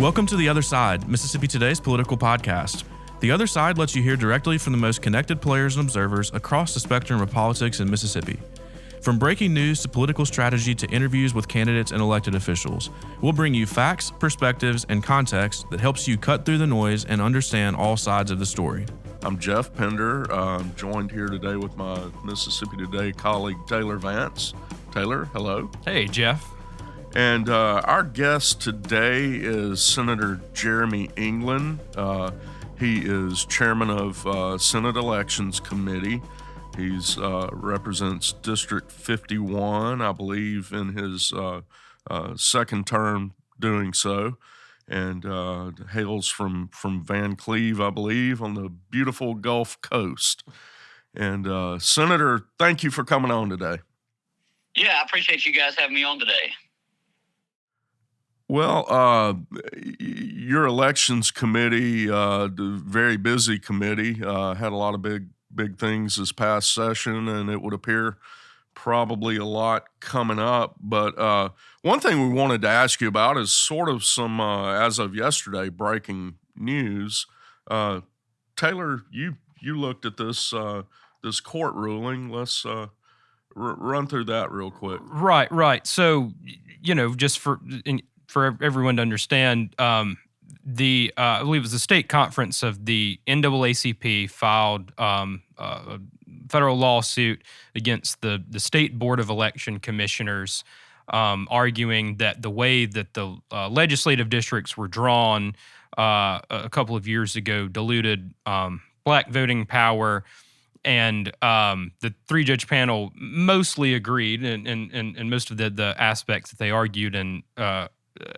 Welcome to The Other Side, Mississippi Today's political podcast. The Other Side lets you hear directly from the most connected players and observers across the spectrum of politics in Mississippi. From breaking news to political strategy to interviews with candidates and elected officials, we'll bring you facts, perspectives, and context that helps you cut through the noise and understand all sides of the story. I'm Geoff Pender. I'm joined here today with my Mississippi Today colleague, Taylor Vance. Taylor, hello. Hey, Geoff. And our guest today is Senator Jeremy England. He is chairman of Senate Elections Committee. He's represents District 51, I believe, in his second term doing so, and hails from Van Cleve, I believe, on the beautiful Gulf Coast. And Senator, thank you for coming on today. Yeah, I appreciate you guys having me on today. Well, your elections committee, the very busy committee, had a lot of big things this past session, and it would appear probably a lot coming up. But one thing we wanted to ask you about is sort of some, as of yesterday, breaking news. Taylor, you looked at this court ruling. Let's run through that real quick. Right. So, just for everyone to understand, I believe it was the state conference of the NAACP filed a federal lawsuit against the state board of election commissioners, arguing that the way that the legislative districts were drawn a couple of years ago diluted black voting power. And the three-judge panel mostly agreed in most of the aspects that they argued,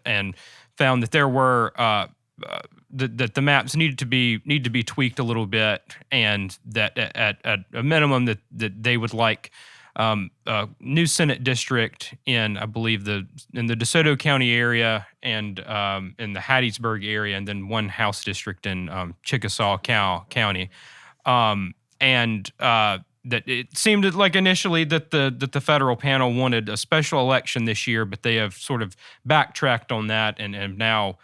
and found that there were that the maps need to be tweaked a little bit, and that at a minimum that they would like a new Senate district in, I believe, in the DeSoto County area and in the Hattiesburg area, and then one House district in Chickasaw County. And that it seemed like initially that the federal panel wanted a special election this year, but they have sort of backtracked on that and have now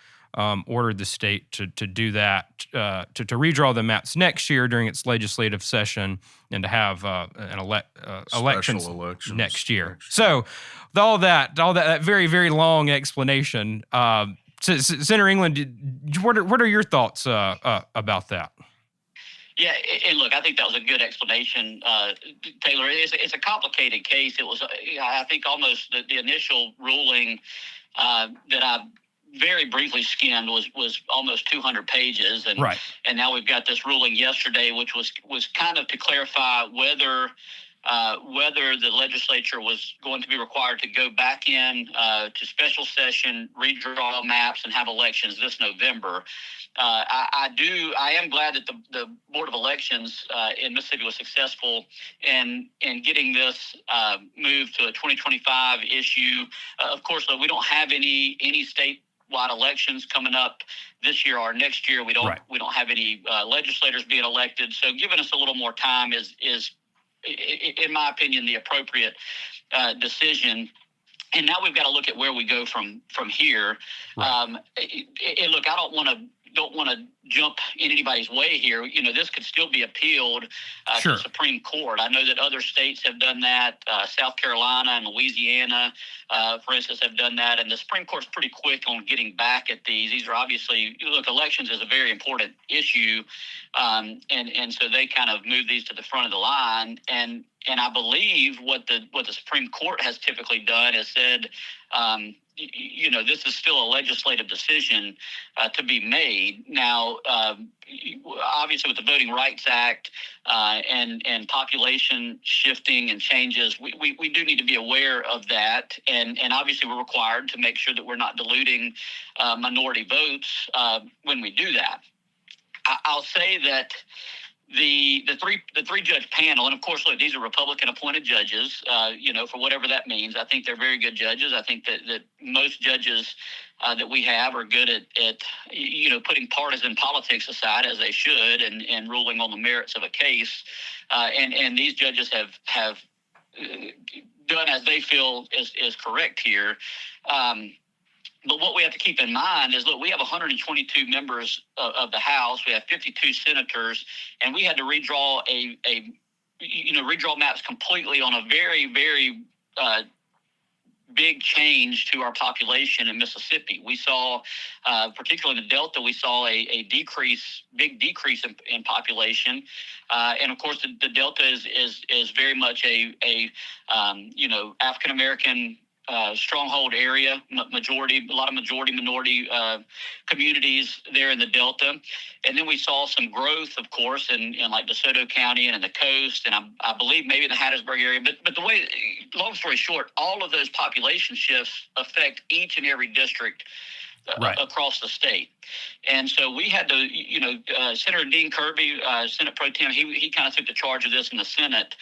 ordered the state to do that, to redraw the maps next year during its legislative session, and to have elections next year. So, all that very, very long explanation. Senator England, what are your thoughts about that? Yeah, and look, I think that was a good explanation, Taylor. It's a complicated case. It was, I think, almost the initial ruling that I very briefly skimmed was almost 200 pages, and right. And now we've got this ruling yesterday, which was kind of to clarify whether the legislature was going to be required to go back in to special session, redraw maps, and have elections this November. I am glad that the Board of Elections in Mississippi was successful in getting this moved to a 2025 issue. Of course, though, we don't have any statewide elections coming up this year or next year. We don't have any legislators being elected. So giving us a little more time is in my opinion, the appropriate decision. And now we've got to look at where we go from here. Right. And look, I don't want to jump in anybody's way here. This could still be appealed to the Supreme Court. I know that other states have done that. South Carolina and Louisiana, for instance, have done that. And the Supreme Court's pretty quick on getting back at these. These are obviously, elections is a very important issue. And so they kind of move these to the front of the line. And I believe what the Supreme Court has typically done is said, this is still a legislative decision to be made. Now, obviously, with the Voting Rights Act and population shifting and changes, we do need to be aware of that. And obviously, we're required to make sure that we're not diluting minority votes when we do that. I'll say that the three judge panel, and of course, look, these are Republican appointed judges, for whatever that means. I think they're very good judges. I think that most judges that we have are good at putting partisan politics aside, as they should, and ruling on the merits of a case. And these judges have done as they feel is correct here. But what we have to keep in mind is, look, we have 122 members of the House. We have 52 senators, and we had to redraw redraw maps completely on a very, very big change to our population in Mississippi. We saw, particularly in the Delta, we saw a big decrease in population, and of course the Delta is very much a African American stronghold area, a lot of minority communities there in the Delta. And then we saw some growth, of course, in like DeSoto County and in the coast, and I believe maybe in the Hattiesburg area. But the way, long story short, all of those population shifts affect each and every district across the state. And so we had to, Senator Dean Kirby, Senate Pro Tem, he kind of took the charge of this in the Senate.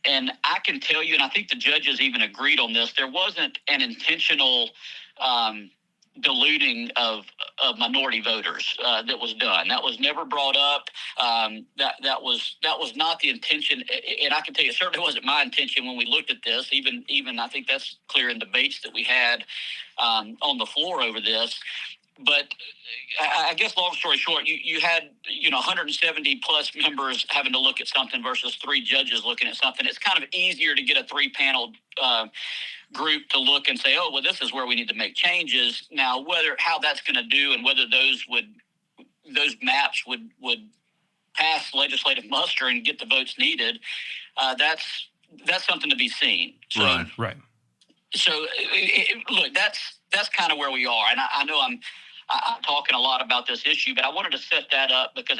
And I can tell you, and I think the judges even agreed on this, there wasn't an intentional diluting of minority voters that was done. That was never brought up. That was not the intention. And I can tell you, it certainly wasn't my intention when we looked at this. Even I think that's clear in debates that we had on the floor over this. But I guess, long story short, you had 170 plus members having to look at something versus 3 judges looking at something. It's kind of easier to get a 3-panel group to look and say, oh, well, this is where we need to make changes. Now, how that's going to do and whether those maps would pass legislative muster and get the votes needed, that's something to be seen. So, right. So, look, that's kind of where we are, and I know I'm talking a lot about this issue, but I wanted to set that up because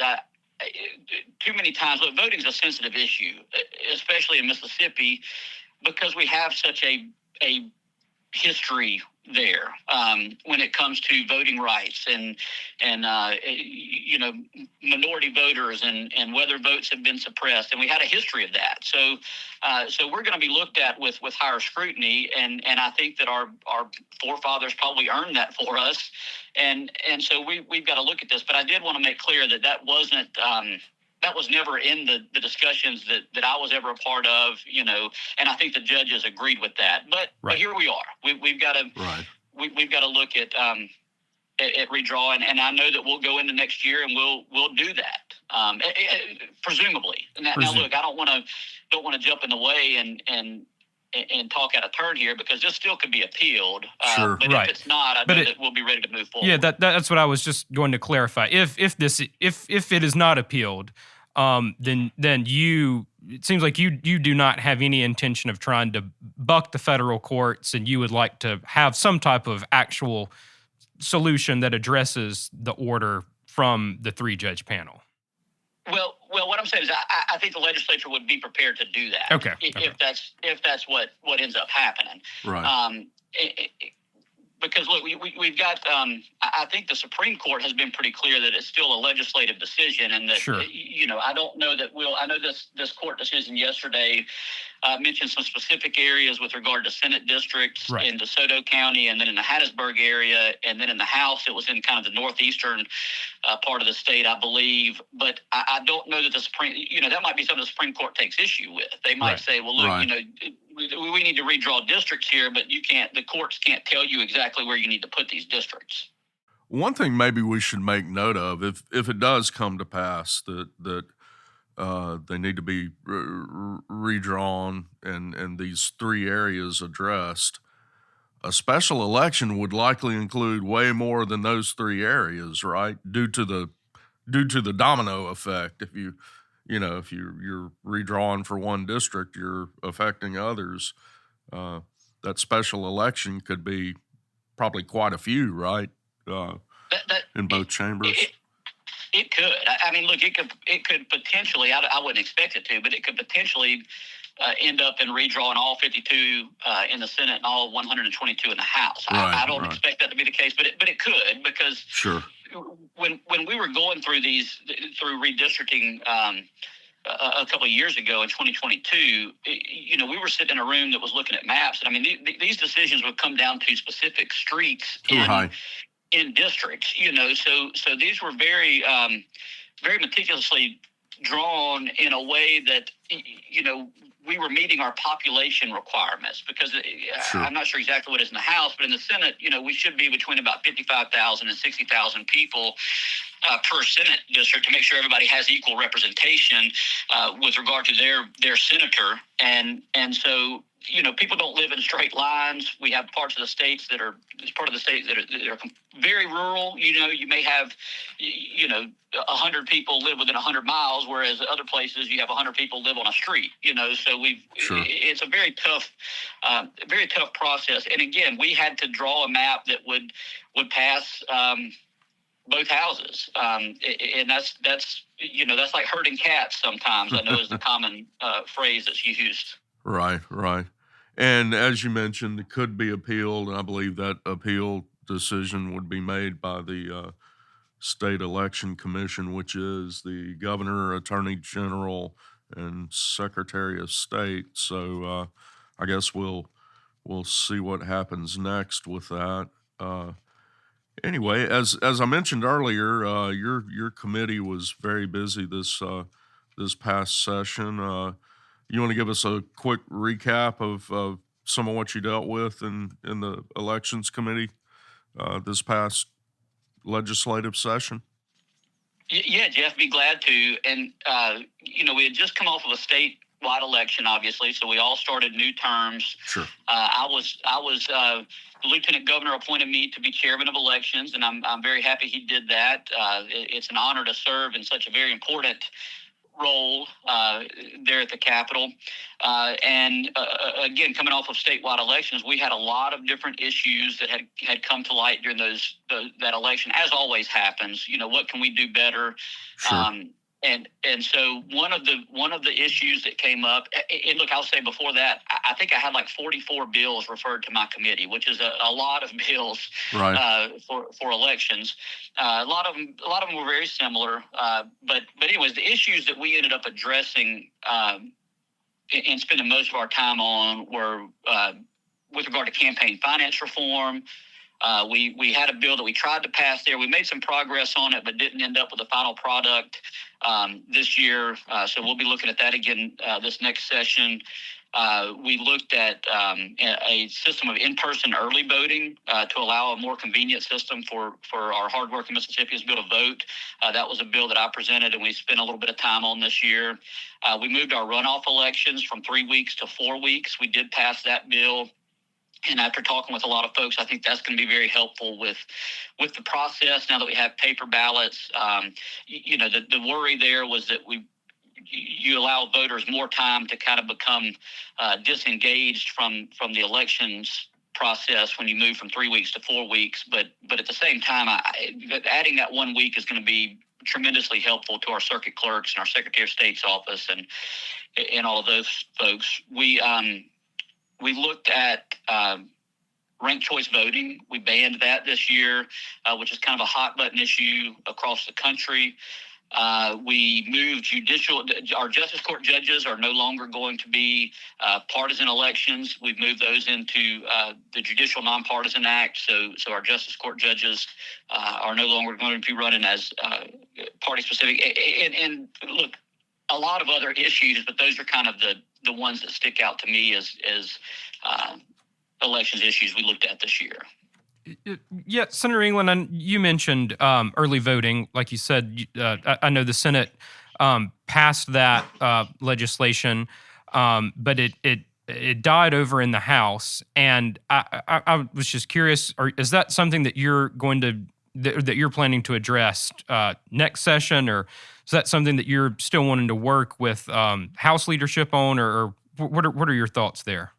too many times, look, voting is a sensitive issue, especially in Mississippi, because we have such a history there when it comes to voting rights and minority voters and whether votes have been suppressed, and we had a history of that. So we're going to be looked at with higher scrutiny, and I think that our forefathers probably earned that for us, and so we've got to look at this. But I did want to make clear that wasn't. That was never in the discussions that I was ever a part of, and I think the judges agreed with that. But here we are. We've got to we've got to look at redraw, and I know that we'll go into next year and we'll do that, presumably. Now, look, I don't want to jump in the way and talk out of turn here because this still could be appealed. Sure. But if it's not, I know that we'll be ready to move forward. Yeah, that's what I was just going to clarify. If it is not appealed, then it seems like you do not have any intention of trying to buck the federal courts, and you would like to have some type of actual solution that addresses the order from the 3-judge panel. Well, what I'm saying is I think the legislature would be prepared to do that. Okay. If that's what ends up happening. Right. Because look, we've got. I think the Supreme Court has been pretty clear that it's still a legislative decision, and that I don't know that I know this court decision yesterday mentioned some specific areas with regard to Senate districts in DeSoto County, and then in the Hattiesburg area, and then in the House it was in kind of the northeastern part of the state, I believe. But I don't know that the Supreme. That might be something the Supreme Court takes issue with. They might say, well, look, we need to redraw districts here, but the courts can't tell you exactly where you need to put these districts. One thing maybe we should make note of, if it does come to pass that they need to be redrawn and these 3 areas addressed, a special election would likely include way more than those 3 areas, right? Due to the domino effect. If you're redrawing for one district, you're affecting others. That special election could be probably quite a few, right? In both chambers. It could. I mean, look, it could potentially. I wouldn't expect it to, but it could potentially end up in redrawing all 52 in the Senate and all 122 in the House. I don't expect that to be the case, but it could, because when we were going through redistricting a couple of years ago in 2022, we were sitting in a room that was looking at maps, and I mean these decisions would come down to specific streets in districts. So these were very very meticulously drawn in a way that we were meeting our population requirements, because Sure. I'm not sure exactly what is in the House, but in the Senate, we should be between about 55,000 and 60,000 people per Senate district to make sure everybody has equal representation with regard to their senator. And so, people don't live in straight lines. We have parts of the states that are very rural. You may have, 100 people live within 100 miles, whereas other places you have 100 people live on a street. So Sure. it's a very tough process. And again, we had to draw a map that would pass both houses, and that's like herding cats. Sometimes I know is the common phrase that's used. Right. And as you mentioned, it could be appealed, and I believe that appeal decision would be made by the State Election Commission, which is the governor, attorney general, and secretary of state. So I guess we'll see what happens next with that. Anyway, as I mentioned earlier, your committee was very busy this past session. You want to give us a quick recap of some of what you dealt with in the elections committee this past legislative session? Yeah, Geoff, be glad to. And we had just come off of a statewide election, obviously, so we all started new terms. Sure. I was the lieutenant governor appointed me to be chairman of elections, and I'm very happy he did that. It's an honor to serve in such a very important role there at the Capitol. And again, coming off of statewide elections, we had a lot of different issues that had come to light during that election, as always happens. What can we do better? Sure. And so one of the issues that came up, and look, I'll say before that, I think I had like 44 bills referred to my committee, which is a lot of bills. Right. For elections. A lot of them were very similar. But anyways, the issues that we ended up addressing and spending most of our time on were with regard to campaign finance reform. We had a bill that we tried to pass there. We made some progress on it, but didn't end up with a final product this year. So we'll be looking at that again this next session. We looked at a system of in-person early voting to allow a more convenient system for our hardworking Mississippians to be able to vote. That was a bill that I presented, and we spent a little bit of time on this year. We moved our runoff elections from 3 weeks to 4 weeks. We did pass that bill. And after talking with a lot of folks, I think that's going to be very helpful with the process now that we have paper ballots. The worry there was that you allow voters more time to kind of become disengaged from the elections process when you move from 3 weeks to 4 weeks. But at the same time, adding that 1 week is going to be tremendously helpful to our circuit clerks and our Secretary of State's office and all of those folks. We looked at ranked choice voting. We banned that this year, which is kind of a hot button issue across the country. We moved our justice court judges are no longer going to be partisan elections. We've moved those into the Judicial Nonpartisan Act. So our justice court judges are no longer going to be running as party specific. And look, a lot of other issues, but those are kind of the ones that stick out to me as elections issues we looked at this year. Yeah, Senator England, you mentioned early voting. Like you said, I know the Senate passed that legislation, but it died over in the House. And I was just curious: is that something that you're that you're planning to address next session, or is that something that you're still wanting to work with House leadership on, or what are your thoughts there?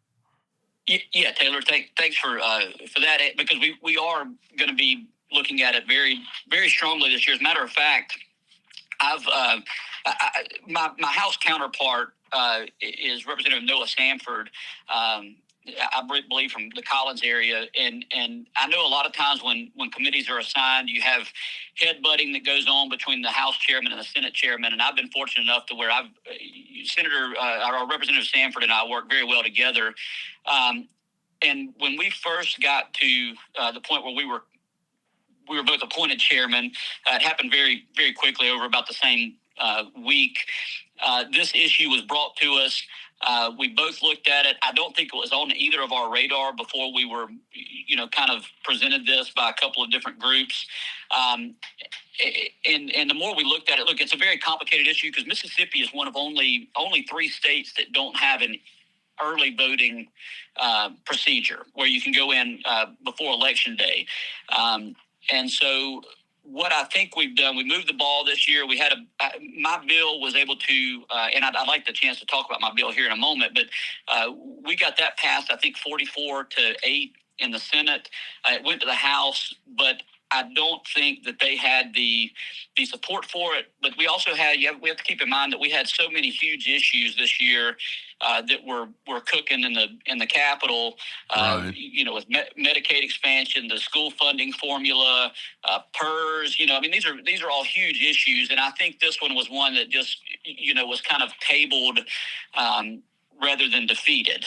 Yeah, Taylor, thanks for that, because we are going to be looking at it very, very strongly this year. As a matter of fact, my House counterpart is Representative Noah Sanford. I believe from the Collins area, and I know a lot of times when committees are assigned, you have headbutting that goes on between the House chairman and the Senate chairman. And I've been fortunate enough to where our Representative Sanford and I work very well together. And when we first got to the point where we were both appointed chairman, it happened very, very quickly over about the same week, this issue was brought to us. We both looked at it. I don't think it was on either of our radar before we were, kind of presented this by a couple of different groups. And the more we looked at it, look, it's a very complicated issue because Mississippi is one of only 3 states that don't have an early voting procedure where you can go in before Election Day. And so what I think we've done, we moved the ball this year. We had my bill was able to, and I'd like the chance to talk about my bill here in a moment, but we got that passed, I think 44-8 in the Senate. It went to the House, but I don't think that they had the support for it. But we also we have to keep in mind that we had so many huge issues this year that were cooking in the Capitol. Right. With Medicaid expansion, the school funding formula, PERS. These are all huge issues, and I think this one was one that just was kind of tabled rather than defeated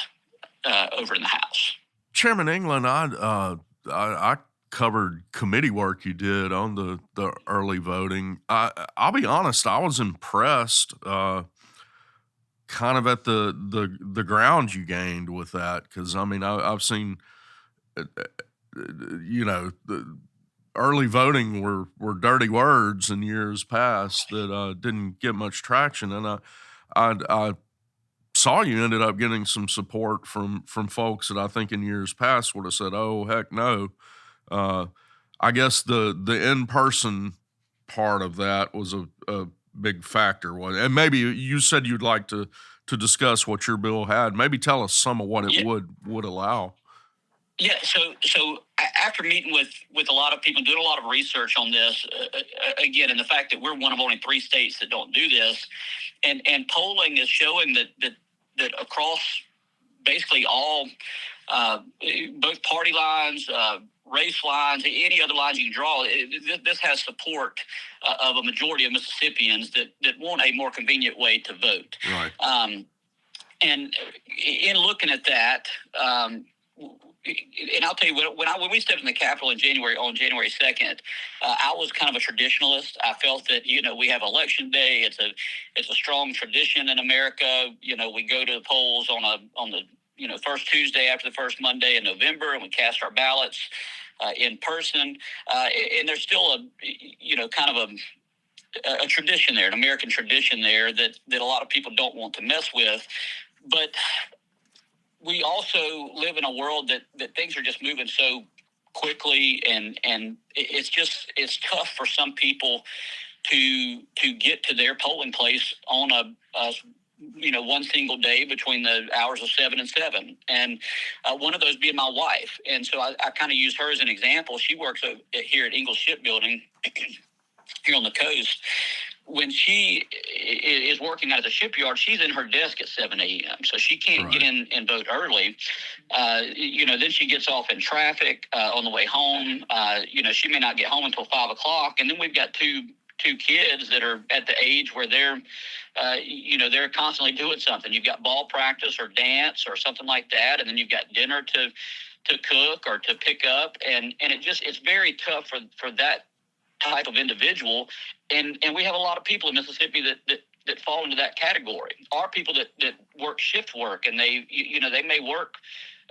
over in the House. Chairman England, I covered committee work you did on the early voting. I'll be honest, I was impressed kind of at the ground you gained with that, because I've seen the early voting were dirty words in years past that didn't get much traction, and I saw you ended up getting some support from folks that I think in years past would have said, "Oh, heck no." I guess the in-person part of that was a big factor. And maybe you said you'd like to discuss what your bill had. Maybe tell us some of what it would allow. Yeah. So after meeting with a lot of people, doing a lot of research on this, again, and the fact that we're one of only 3 states that don't do this, and polling is showing that across basically all both party lines, race lines, any other lines you can draw, this has support of a majority of Mississippians that want a more convenient way to vote. Right. And in looking at that, and I'll tell you, when we stepped in the Capitol on January 2nd, I was kind of a traditionalist. I felt that we have Election Day. It's a strong tradition in America. We go to the polls on the first Tuesday after the first Monday in November, and we cast our ballots in person. And there's still kind of a tradition there, an American tradition there that a lot of people don't want to mess with. But we also live in a world that things are just moving so quickly, and it's tough for some people to get to their polling place on a one single day between the hours of 7 and 7, and one of those being my wife. And so I kind of use her as an example. She works here at Ingalls Shipbuilding here on the coast. When she is working at the shipyard, she's in her desk at 7 a.m., so she can't get in and vote early. Then she gets off in traffic on the way home. She may not get home until 5 o'clock, and then we've got two kids that are at the age where they're constantly doing something. You've got ball practice or dance or something like that, and then you've got dinner to cook or to pick up, and it's very tough for that type of individual. And we have a lot of people in Mississippi that fall into that category. Are people that work shift work, and they may work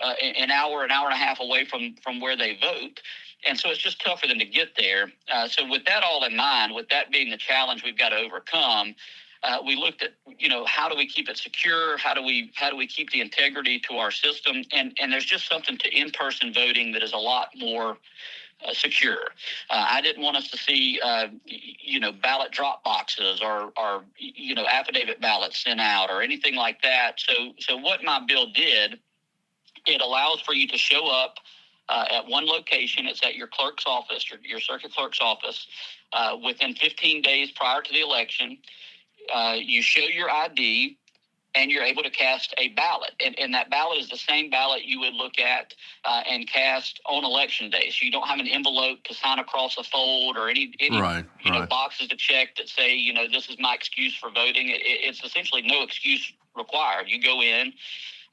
an hour and a half away from where they vote. And so it's just tough for them to get there. So with that all in mind, with that being the challenge we've got to overcome, we looked at, how do we keep it secure? How do we keep the integrity to our system? And there's just something to in-person voting that is a lot more secure. I didn't want us to see, ballot drop boxes or affidavit ballots sent out or anything like that. So what my bill did, it allows for you to show up at one location. It's at your clerk's office, your circuit clerk's office, within 15 days prior to the election. You show your ID, and you're able to cast a ballot. And that ballot is the same ballot you would look at and cast on Election Day. So you don't have an envelope to sign across a fold or any boxes to check that say, this is my excuse for voting. It's essentially no excuse required. You go in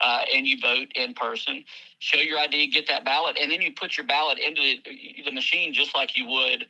and you vote in person, show your ID, get that ballot, and then you put your ballot into the machine just like you would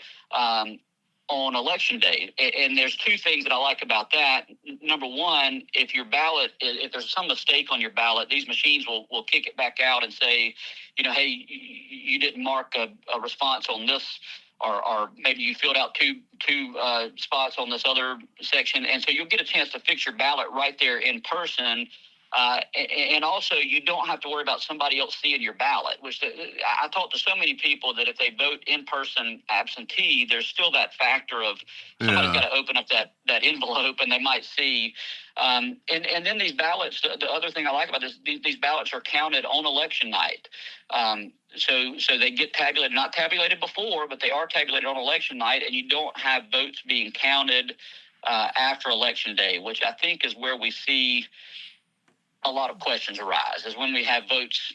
on election day. And there's two things that I like about that. Number one, if there's some mistake on your ballot, these machines will kick it back out and say, hey, you didn't mark a response on this, or maybe you filled out two spots on this other section. And so you'll get a chance to fix your ballot right there in person. And also, you don't have to worry about somebody else seeing your ballot, which I talk to so many people that if they vote in person absentee, there's still that factor of somebody's got to open up that envelope and they might see. And then these ballots, the other thing I like about this, these ballots are counted on election night. So they get tabulated, not tabulated before, but they are tabulated on election night, and you don't have votes being counted after election day, which I think is where we see a lot of questions arise, is when we have votes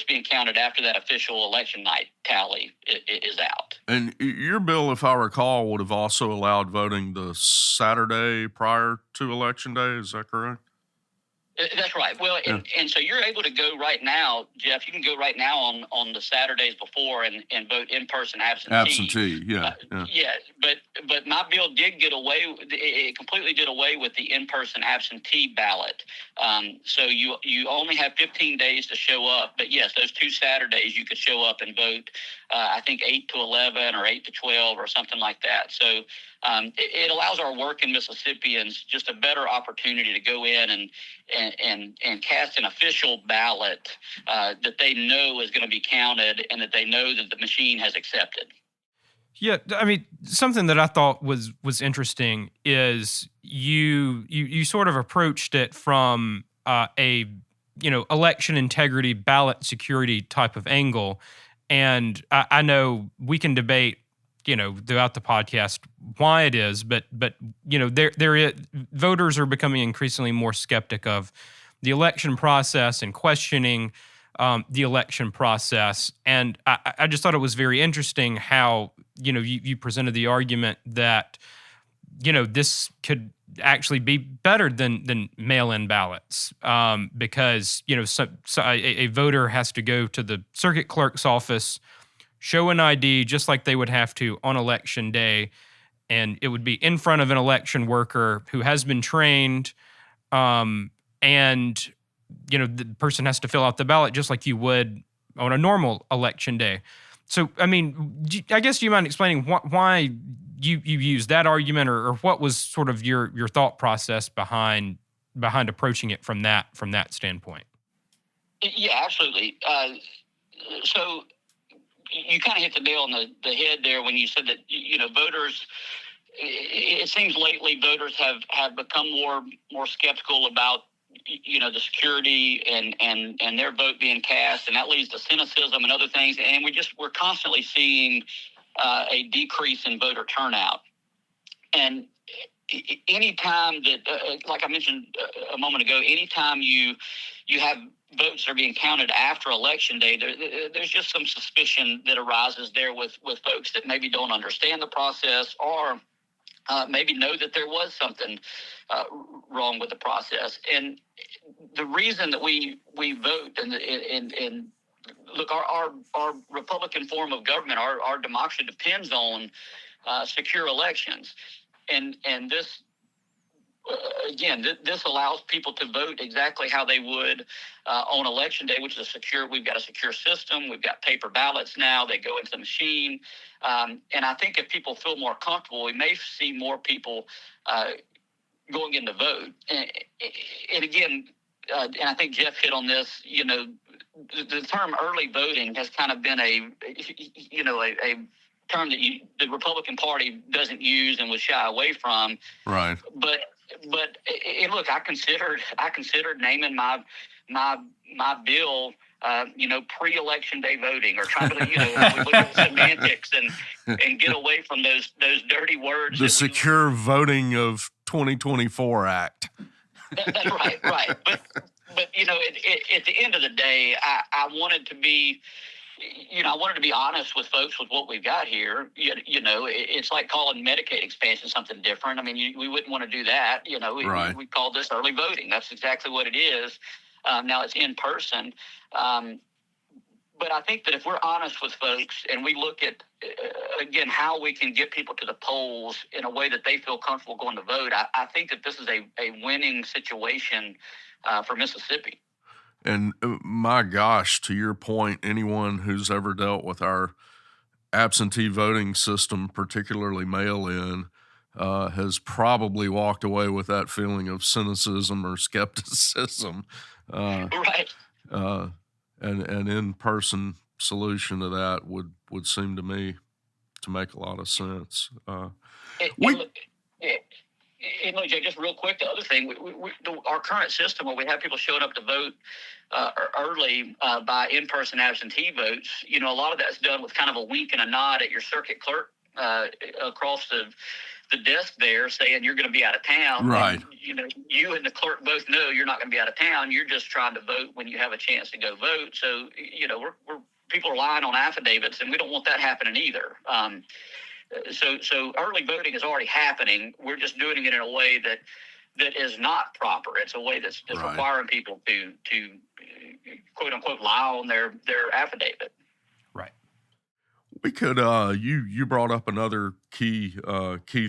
being counted after that official election night tally is out. And your bill, if I recall, would have also allowed voting the Saturday prior to election day. Is that correct? That's right. Well, and so you're able to go right now, Geoff. You can go right now on the Saturdays before and vote in person absentee. Absentee, yeah. But my bill did get away. It completely did away with the in person absentee ballot. So you only have 15 days to show up. But yes, those two Saturdays you could show up and vote. I think 8 to 11 or 8 to 12 or something like that. So it allows our working Mississippians just a better opportunity to go in and cast an official ballot that they know is going to be counted and that they know that the machine has accepted. Yeah, I mean, something that I thought was interesting is you sort of approached it from a election integrity, ballot security type of angle, and I know we can debate throughout the podcast why it is, but there is, voters are becoming increasingly more skeptic of the election process and questioning the election process. And I just thought it was very interesting how you presented the argument that this could actually be better than mail-in ballots because a voter has to go to the circuit clerk's office, show an ID just like they would have to on election day, and it would be in front of an election worker who has been trained, and the person has to fill out the ballot just like you would on a normal election day. So, I mean, I guess you mind explaining why you use that argument, or what was sort of your thought process behind approaching it from that standpoint? Yeah, absolutely. So you kind of hit the nail on the head there when you said that, voters, it seems lately voters have become more skeptical about, the security and their vote being cast, and that leads to cynicism and other things. And we're constantly seeing a decrease in voter turnout. And any time that, like I mentioned a moment ago, anytime you have votes that are being counted after election day, there's just some suspicion that arises there with folks that maybe don't understand the process, or maybe know that there was something wrong with the process. And the reason that we vote and look, our Republican form of government, our democracy depends on secure elections. And this, again, this allows people to vote exactly how they would on election day, which is we've got a secure system. We've got paper ballots now. They go into the machine. And I think if people feel more comfortable, we may see more people going in to vote. And again, and I think Geoff hit on this, the term early voting has kind of been a term that the Republican Party doesn't use and would shy away from. Right. But look, I considered naming my bill, pre-election day voting, or trying to, we look at the semantics and get away from those dirty words. The Secure Voting of 2024 Act. That's right. But at the end of the day, I wanted to be, honest with folks with what we've got here. It's like calling Medicaid expansion something different. I mean, we wouldn't want to do that. Right. We call this early voting. That's exactly what it is. Now it's in person. But But I think that if we're honest with folks and we look at, again, how we can get people to the polls in a way that they feel comfortable going to vote, I think that this is a winning situation for Mississippi. And my gosh, to your point, anyone who's ever dealt with our absentee voting system, particularly mail-in, has probably walked away with that feeling of cynicism or skepticism. Right. An in-person solution to that would seem to me to make a lot of sense. Look, Jay, just real quick, the other thing, our current system where we have people showing up to vote early by in-person absentee votes, a lot of that's done with kind of a wink and a nod at your circuit clerk across the desk there saying you're going to be out of town. Right. And, you and the clerk both know you're not going to be out of town. You're just trying to vote when you have a chance to go vote. So, we're people are relying on affidavits, and we don't want that happening either. So early voting is already happening. We're just doing it in a way that is not proper. It's a way that's Right. requiring people to quote unquote lie on their affidavit. Right. We could you brought up another key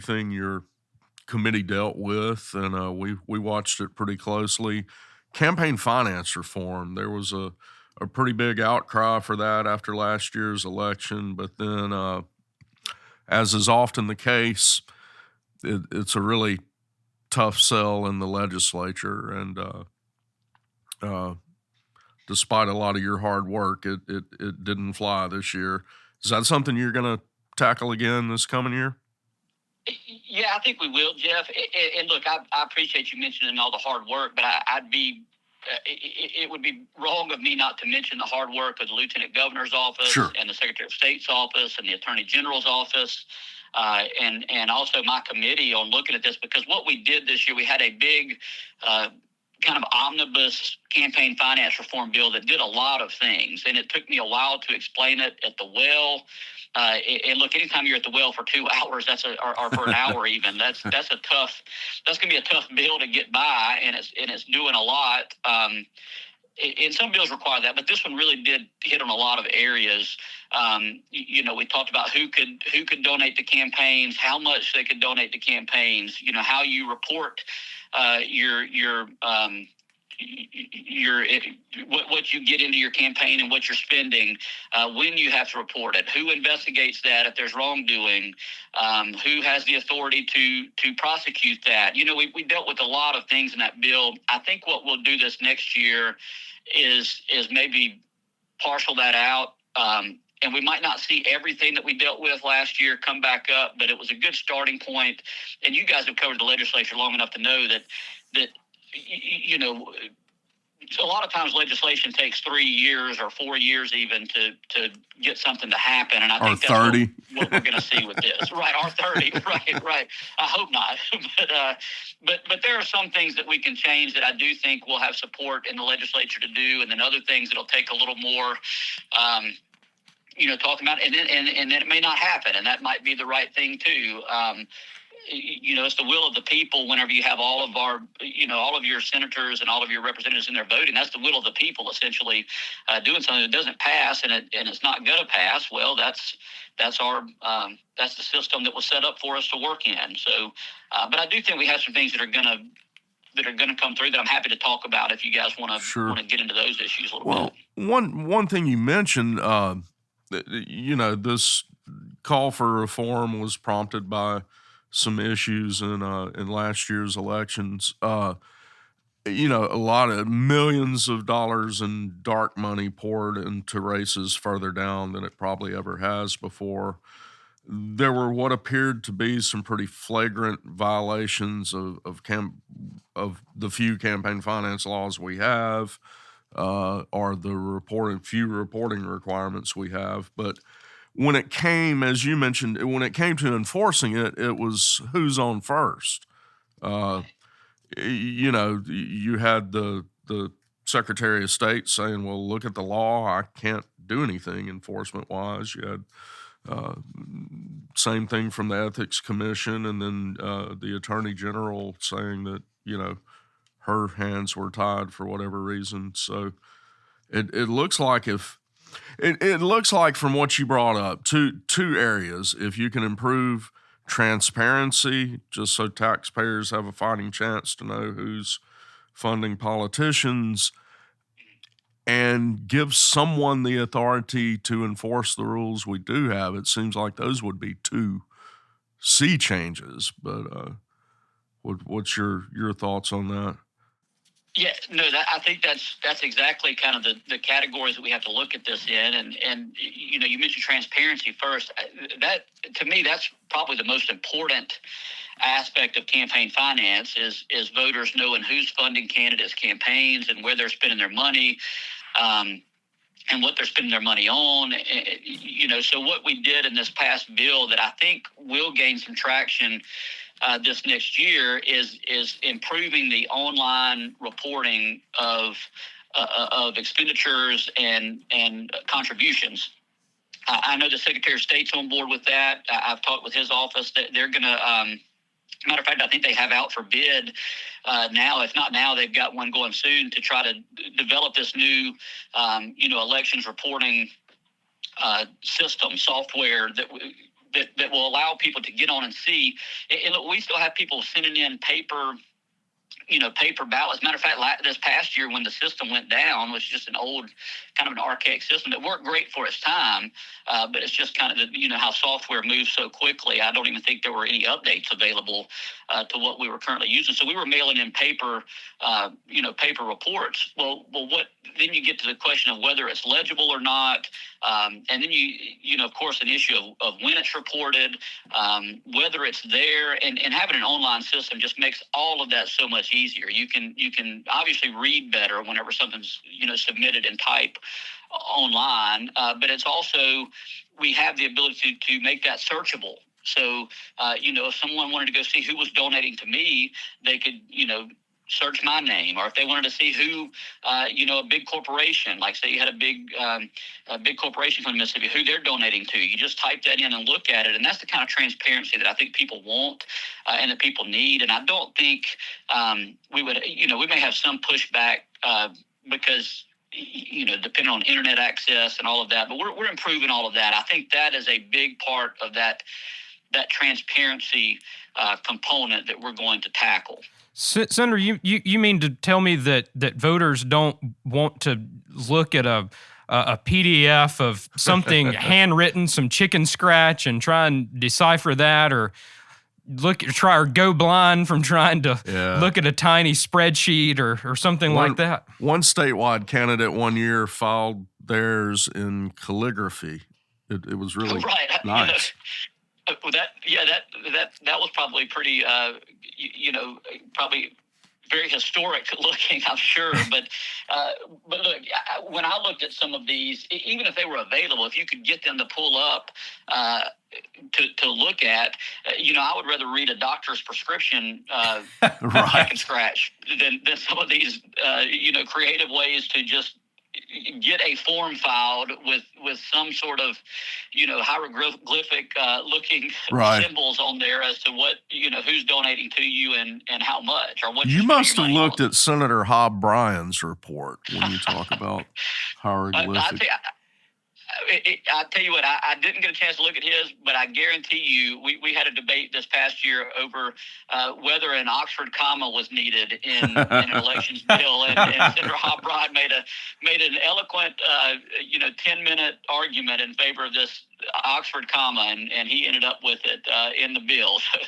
thing your committee dealt with, and we watched it pretty closely. Campaign finance reform. There was a pretty big outcry for that after last year's election, but then as is often the case, it's a really tough sell in the legislature, and despite a lot of your hard work, it didn't fly this year. Is that something you're going to tackle again this coming year? Yeah, I think we will, Geoff. And look, I appreciate you mentioning all the hard work, but it would be wrong of me not to mention the hard work of the Lieutenant Governor's office. Sure. And the Secretary of State's office and the Attorney General's office, and also my committee on looking at this, because what we did this year, we had a big kind of omnibus campaign finance reform bill that did a lot of things, and it took me a while to explain it at the well. And look, anytime you're at the well for 2 hours, or for an hour even, that's going to be a tough bill to get by, and it's doing a lot. And some bills require that, but this one really did hit on a lot of areas. We talked about who could donate to campaigns, how much they could donate to campaigns, how you report what you get into your campaign and what you're spending, when you have to report it, who investigates that if there's wrongdoing, who has the authority to prosecute that. We dealt with a lot of things in that bill. I think what we'll do this next year is maybe parcel that out. And we might not see everything that we dealt with last year come back up, but it was a good starting point. And you guys have covered the legislature long enough to know that a lot of times legislation takes 3 years or 4 years even to get something to happen. And I think that's 30. what we're going to see with this. Right, or 30. Right. I hope not. But there are some things that we can change that I do think will have support in the legislature to do, and then other things that'll take a little more talking about, and then it may not happen, and that might be the right thing too. It's the will of the people. Whenever you have all of your senators and all of your representatives in there voting, that's the will of the people essentially doing something that doesn't pass, and it's not going to pass. Well, that's the system that was set up for us to work in. So, but I do think we have some things that are going to come through that I'm happy to talk about if you guys want to get into those issues a little bit. One thing you mentioned, this call for reform was prompted by some issues in last year's elections. A lot of millions of dollars in dark money poured into races further down than it probably ever has before. There were what appeared to be some pretty flagrant violations of the few campaign finance laws we have, or the few reporting requirements we have. But when it came, as you mentioned, to enforcing it, it was who's on first. You had the Secretary of State saying, well, look at the law. I can't do anything enforcement-wise. You had same thing from the Ethics Commission, and then the Attorney General saying that, her hands were tied for whatever reason. So it looks like if It looks like, from what you brought up, two areas. If you can improve transparency, just so taxpayers have a fighting chance to know who's funding politicians, and give someone the authority to enforce the rules we do have, it seems like those would be two sea changes. But what's your thoughts on that? Yeah, no, I think that's exactly kind of the categories that we have to look at this in, and you mentioned transparency first. That, to me, that's probably the most important aspect of campaign finance is voters knowing who's funding candidates' campaigns and where they're spending their money, and what they're spending their money on. So what we did in this past bill that I think will gain some traction this next year is improving the online reporting of expenditures and contributions. I know the Secretary of State's on board with that. I've talked with his office that they're going to. Matter of fact, I think they have out for bid now. If not now, they've got one going soon to try to develop this new, elections reporting system software that will allow people to get on and see. And look, we still have people sending in paper ballots. Matter of fact, this past year when the system went down, was just an old, kind of an archaic system that worked great for its time, but it's just kind of how software moves so quickly. I don't even think there were any updates available to what we were currently using. So we were mailing in paper reports. Well, what then you get to the question of whether it's legible or not, and then of course, an issue of when it's reported, whether it's there, and having an online system just makes all of that so much easier. You can obviously read better whenever something's submitted in type online, but it's also, we have the ability to make that searchable. So if someone wanted to go see who was donating to me, they could search my name, or if they wanted to see who, a big corporation, like say you had a big corporation from Mississippi, who they're donating to, you just type that in and look at it. And that's the kind of transparency that I think people want and that people need. And I don't think we would, we may have some pushback because, depending on internet access and all of that, but we're improving all of that. I think that is a big part of that transparency component that we're going to tackle. Senator, you mean to tell me that voters don't want to look at a PDF of something handwritten, some chicken scratch, and try and decipher that, or go blind from trying to look at a tiny spreadsheet or something like that? One statewide candidate one year filed theirs in calligraphy. It was really nice. That was probably pretty, probably very historic looking, I'm sure. But look, when I looked at some of these, even if they were available, if you could get them to pull up to look at, I would rather read a doctor's prescription right. and scratch than some of these, creative ways to just get a form filed with some sort of, hieroglyphic looking symbols on there as to what, who's donating to you and how much, or what you must have looked at Senator Hobb Bryan's report when you talk about hieroglyphic. I'll tell you what, I didn't get a chance to look at his, but I guarantee you we had a debate this past year over whether an Oxford comma was needed in an elections bill, and Senator Hobb Bryan made an eloquent 10-minute argument in favor of this Oxford comma, and he ended up with it in the bill. So,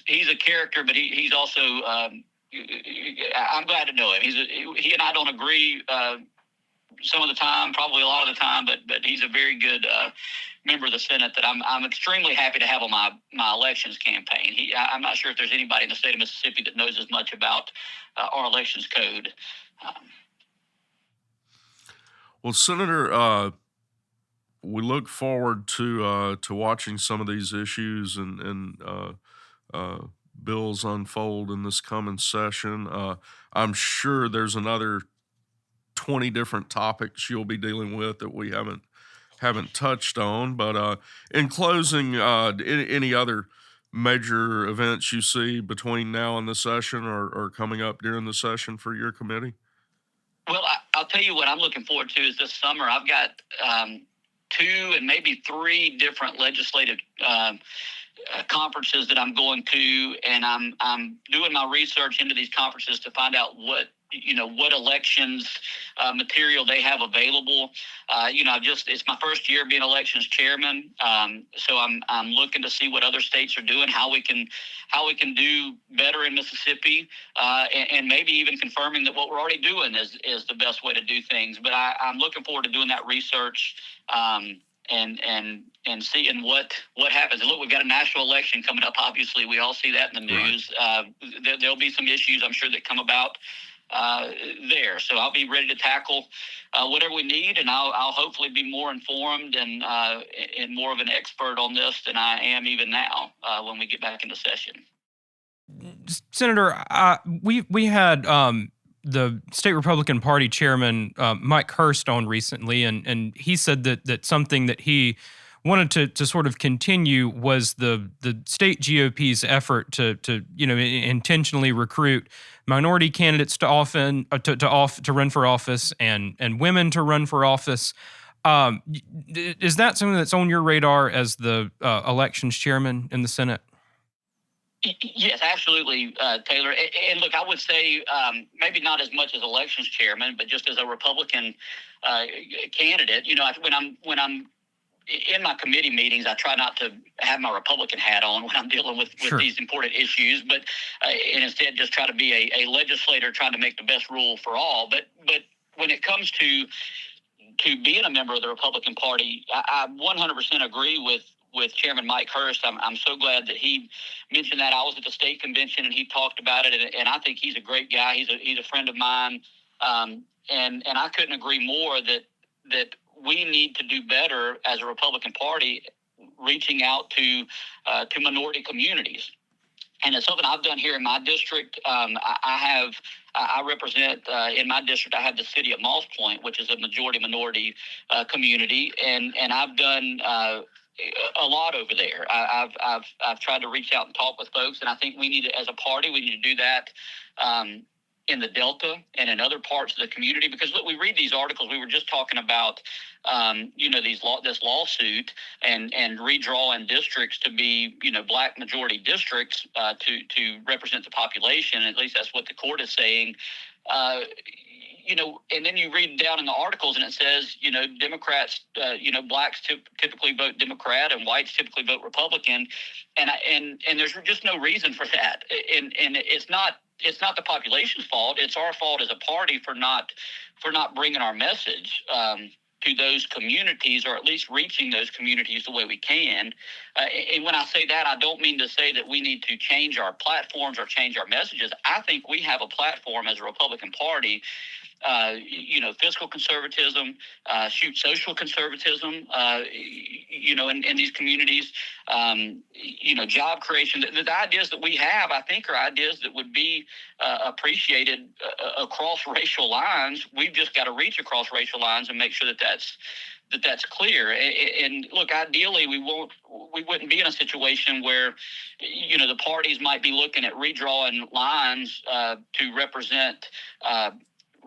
he's a character, but he's also I'm glad to know him. He and I don't agree some of the time, probably a lot of the time, but he's a very good member of the Senate that I'm extremely happy to have on my elections campaign. I'm not sure if there's anybody in the state of Mississippi that knows as much about our elections code. Well, Senator, we look forward to watching some of these issues and bills unfold in this coming session. I'm sure there's another 20 different topics you'll be dealing with that we haven't touched on. But in closing, any other major events you see between now and the session or coming up during the session for your committee? Well, I'll tell you what I'm looking forward to is this summer I've got 2 and maybe 3 different legislative conferences that I'm going to, and I'm doing my research into these conferences to find out what elections material they have available. It's my first year being elections chairman, so I'm looking to see what other states are doing, how we can do better in Mississippi, and maybe even confirming that what we're already doing is the best way to do things. But I'm looking forward to doing that research. And seeing what happens. And look, we've got a national election coming up. Obviously, we all see that in the news. Right. There'll be some issues, I'm sure, that come about there. So I'll be ready to tackle whatever we need, and I'll hopefully be more informed and more of an expert on this than I am even now when we get back into session. Senator, we had the state Republican Party chairman, Mike Hurst, on recently, and he said that something that he wanted to sort of continue was the state GOP's effort to intentionally recruit minority candidates to run for office and women to run for office. Is that something that's on your radar as the elections chairman in the Senate? Yes, absolutely, Taylor. And look, I would say maybe not as much as elections chairman, but just as a Republican candidate. When I'm in my committee meetings, I try not to have my Republican hat on when I'm dealing with these important issues, but and instead just try to be a legislator trying to make the best rule for all. But when it comes to being a member of the Republican Party, I 100% agree with Chairman Mike Hurst. I'm so glad that he mentioned that. I was at the state convention and he talked about it, and I think he's a great guy. He's a friend of mine, and I couldn't agree more that we need to do better as a Republican Party, reaching out to minority communities. And it's something I've done here in my district. I represent in my district. I have the city of Moss Point, which is a majority minority community, and I've done a lot over there. I've tried to reach out and talk with folks, and I think we need to, as a party, we need to do that in the Delta and in other parts of the community. Because look, we read these articles. We were just talking about this lawsuit and redrawing districts to be black majority districts to represent the population. At least that's what the court is saying. And then you read down in the articles and it says, Democrats, blacks typically vote Democrat and whites typically vote Republican. And there's just no reason for that. And it's not the population's fault. It's our fault as a party for not bringing our message to those communities, or at least reaching those communities the way we can. And when I say that, I don't mean to say that we need to change our platforms or change our messages. I think we have a platform as a Republican Party, fiscal conservatism, social conservatism, in these communities, job creation. The ideas that we have, I think, are ideas that would be appreciated across racial lines. We've just got to reach across racial lines and make sure that's clear. And look, ideally, we wouldn't be in a situation where, the parties might be looking at redrawing lines to represent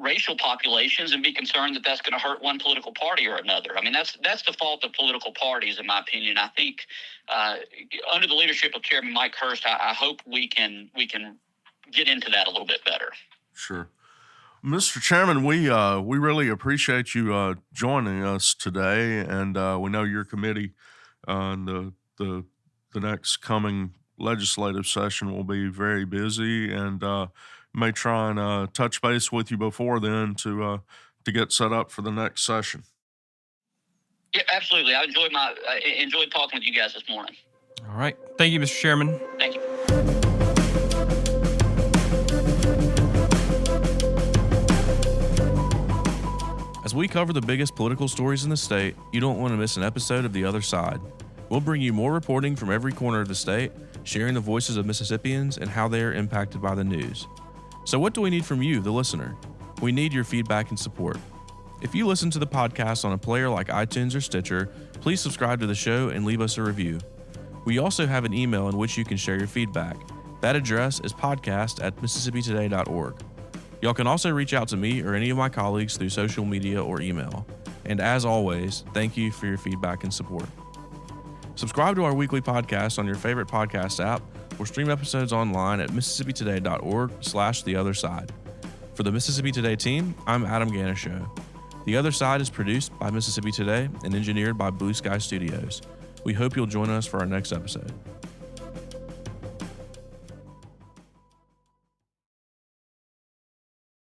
racial populations and be concerned that that's going to hurt one political party or another. I mean, that's the fault of political parties, in my opinion. I think under the leadership of Chairman Mike Hurst, I hope we can get into that a little bit better. Sure. Mr. Chairman, we really appreciate you joining us today, and we know your committee and the next coming legislative session will be very busy, and may try and touch base with you before then to get set up for the next session. Yeah, absolutely. I enjoyed talking with you guys this morning. All right. Thank you, Mr. Chairman. Thank you. As we cover the biggest political stories in the state, you don't want to miss an episode of The Other Side. We'll bring you more reporting from every corner of the state, sharing the voices of Mississippians and how they are impacted by the news. So what do we need from you, the listener? We need your feedback and support. If you listen to the podcast on a player like iTunes or Stitcher, please subscribe to the show and leave us a review. We also have an email in which you can share your feedback. That address is podcast@mississippi.today.org. Y'all can also reach out to me or any of my colleagues through social media or email. And as always, thank you for your feedback and support. Subscribe to our weekly podcast on your favorite podcast app or stream episodes online at mississippi.today.org/theotherside. For the Mississippi Today team, I'm Adam Ganeshow. The Other Side is produced by Mississippi Today and engineered by Blue Sky Studios. We hope you'll join us for our next episode.